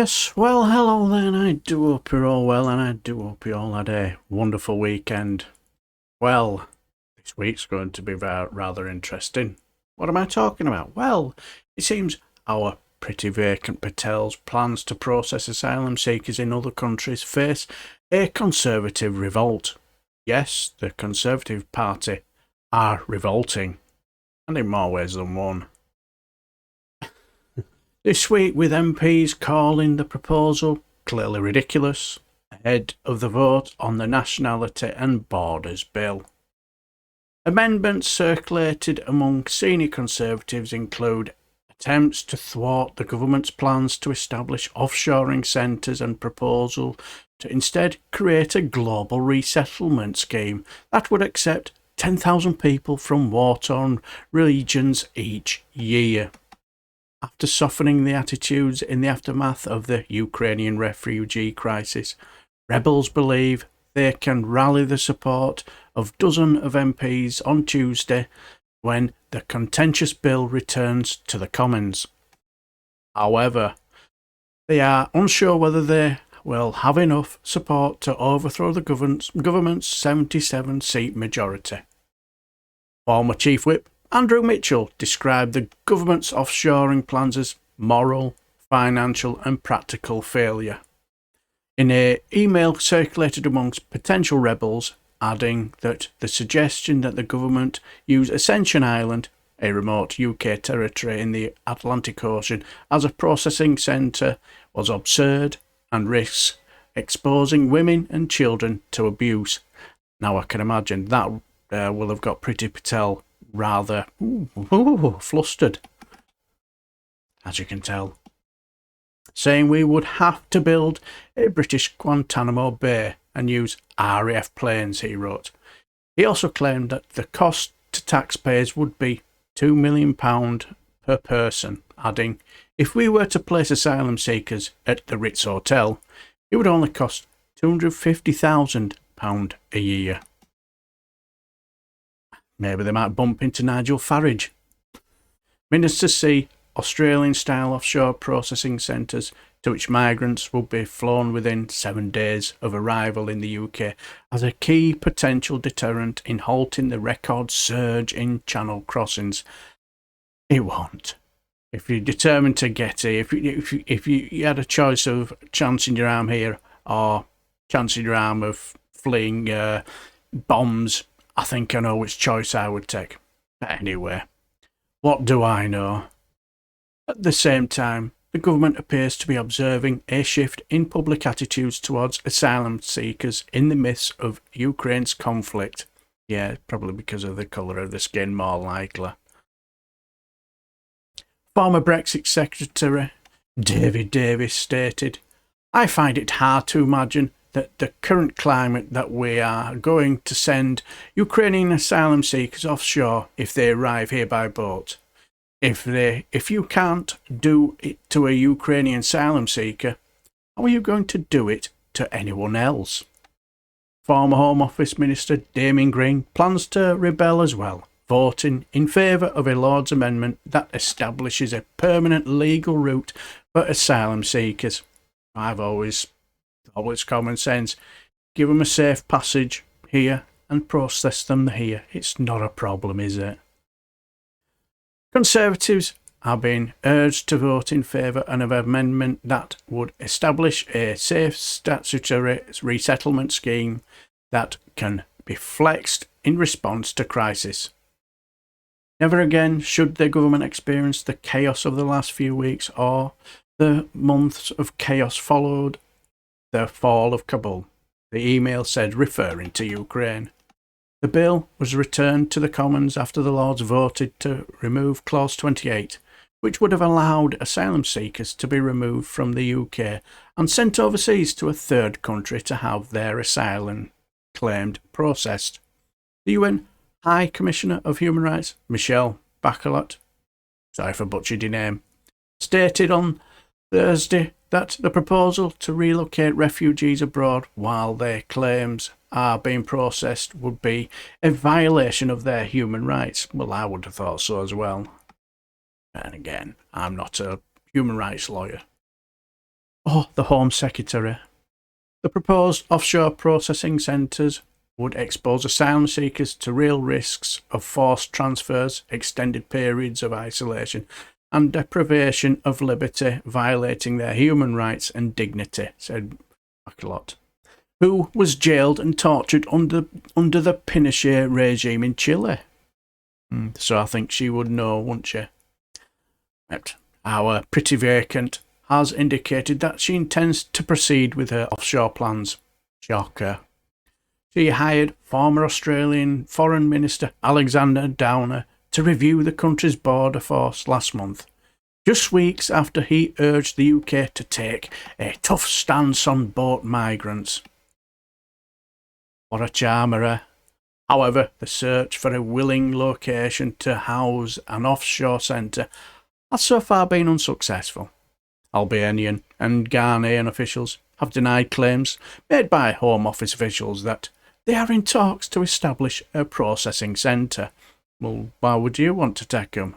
Yes, well, hello then. I do hope you're all well, and I do hope you all had a wonderful weekend. Well, this week's going to be rather interesting. What am I talking about? Well, it seems our pretty vacant Patel's plans to process asylum seekers in other countries face a Conservative revolt. Yes, the Conservative Party are revolting, and in more ways than one. This week, with MPs calling the proposal clearly ridiculous, ahead of the vote on the Nationality and Borders Bill. Amendments circulated among senior Conservatives include attempts to thwart the government's plans to establish offshoring centres and proposal to instead create a global resettlement scheme that would accept 10,000 people from war-torn regions each year. After softening the attitudes in the aftermath of the Ukrainian refugee crisis, rebels believe they can rally the support of dozens of MPs on Tuesday when the contentious bill returns to the Commons. However, they are unsure whether they will have enough support to overthrow the government's 77-seat majority. Former Chief Whip Andrew Mitchell described the government's offshoring plans as moral, financial and practical failure in an email circulated amongst potential rebels, adding that the suggestion that the government use Ascension Island, a remote UK territory in the Atlantic Ocean, as a processing centre was absurd and risks exposing women and children to abuse. Now I can imagine that will have got Priti Patel rather flustered, as you can tell, saying we would have to build a British Guantanamo Bay and use RAF planes, he wrote. He also claimed that the cost to taxpayers would be £2 million per person, adding, if we were to place asylum seekers at the Ritz Hotel, it would only cost £250,000 a year. Maybe they might bump into Nigel Farage. Ministers see Australian-style offshore processing centres to which migrants will be flown within 7 days of arrival in the UK as a key potential deterrent in halting the record surge in channel crossings. It won't. If you're determined to get here, if you had a choice of chancing your arm here or chancing your arm of fleeing bombs, I think I know which choice I would take. But anyway, what do I know? At the same time, the government appears to be observing a shift in public attitudes towards asylum seekers in the midst of Ukraine's conflict. Yeah, probably because of the colour of the skin, more likely. Former Brexit Secretary David Davis stated, I find it hard to imagine that the current climate that we are going to send Ukrainian asylum seekers offshore if they arrive here by boat. If you can't do it to a Ukrainian asylum seeker, how are you going to do it to anyone else? Former Home Office Minister Damian plans to rebel as well, voting in favour of a Lord's amendment that establishes a permanent legal route for asylum seekers. I've always common sense. Give them a safe passage here and process them here. It's not a problem, is it? Conservatives are being urged to vote in favour of an amendment that would establish a safe statutory resettlement scheme that can be flexed in response to crisis. Never again should the government experience the chaos of the last few weeks or the months of chaos followed the fall of Kabul, the email said, referring to Ukraine. The bill was returned to the Commons after the Lords voted to remove Clause 28, which would have allowed asylum seekers to be removed from the UK and sent overseas to a third country to have their asylum claimed processed. The UN High Commissioner of Human Rights, Michelle Bachelet, sorry if I butchered your name, stated on Thursday that the proposal to relocate refugees abroad while their claims are being processed would be a violation of their human rights. Well, I would have thought so as well. And again, I'm not a human rights lawyer. the Home Secretary. The proposed offshore processing centres would expose asylum seekers to real risks of forced transfers, extended periods of isolation, and deprivation of liberty, violating their human rights and dignity, said Bacalot, who was jailed and tortured under the Pinochet regime in Chile. So I think she would know, wouldn't she? But our pretty vacant has indicated that she intends to proceed with her offshore plans. Shocker. She hired former Australian Foreign Minister Alexander Downer to review the country's border force last month, just weeks after he urged the UK to take a tough stance on boat migrants. What a charmer, eh? However, the search for a willing location to house an offshore centre has so far been unsuccessful. Albanian and Ghanaian officials have denied claims made by Home Office officials that they are in talks to establish a processing centre. Well, why would you want to take them?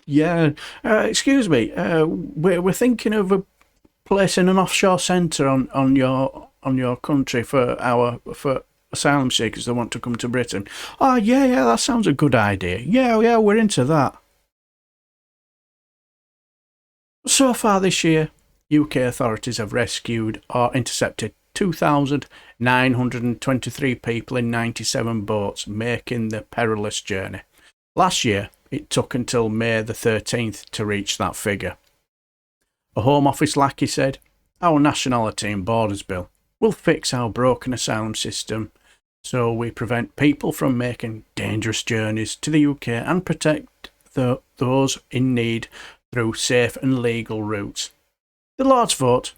Yeah, excuse me. We're thinking of placing an offshore centre on your country for asylum seekers that want to come to Britain. Oh yeah, that sounds a good idea. Yeah, we're into that. So far this year, UK authorities have rescued or intercepted 2,923 people in 97 boats making the perilous journey. Last year, it took until May the 13th to reach that figure. A Home Office lackey said, "Our Nationality and Borders Bill will fix our broken asylum system so we prevent people from making dangerous journeys to the UK and protect those in need through safe and legal routes." The Lord's vote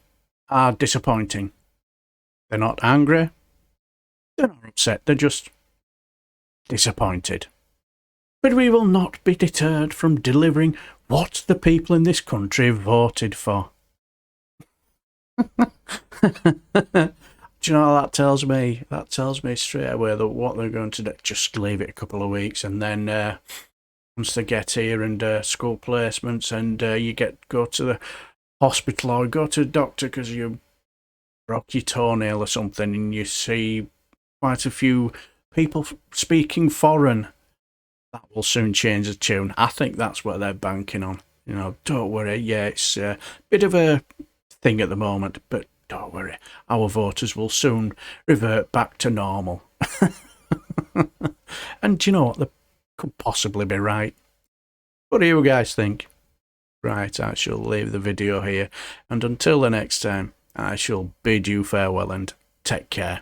are disappointing. They're not angry, they're not upset, they're just disappointed. But we will not be deterred from delivering what the people in this country voted for. Do you know what that tells me? That tells me straight away that what they're going to do, just leave it a couple of weeks, and then once they get here and school placements and you go to the hospital or go to a doctor because you broke your toenail or something, and you see quite a few people speaking foreign, that will soon change the tune. I think that's what they're banking on. You know, don't worry. Yeah, it's a bit of a thing at the moment, but don't worry. Our voters will soon revert back to normal. And do you know what? They could possibly be right. What do you guys think? Right, I shall leave the video here, and until the next time, I shall bid you farewell and take care.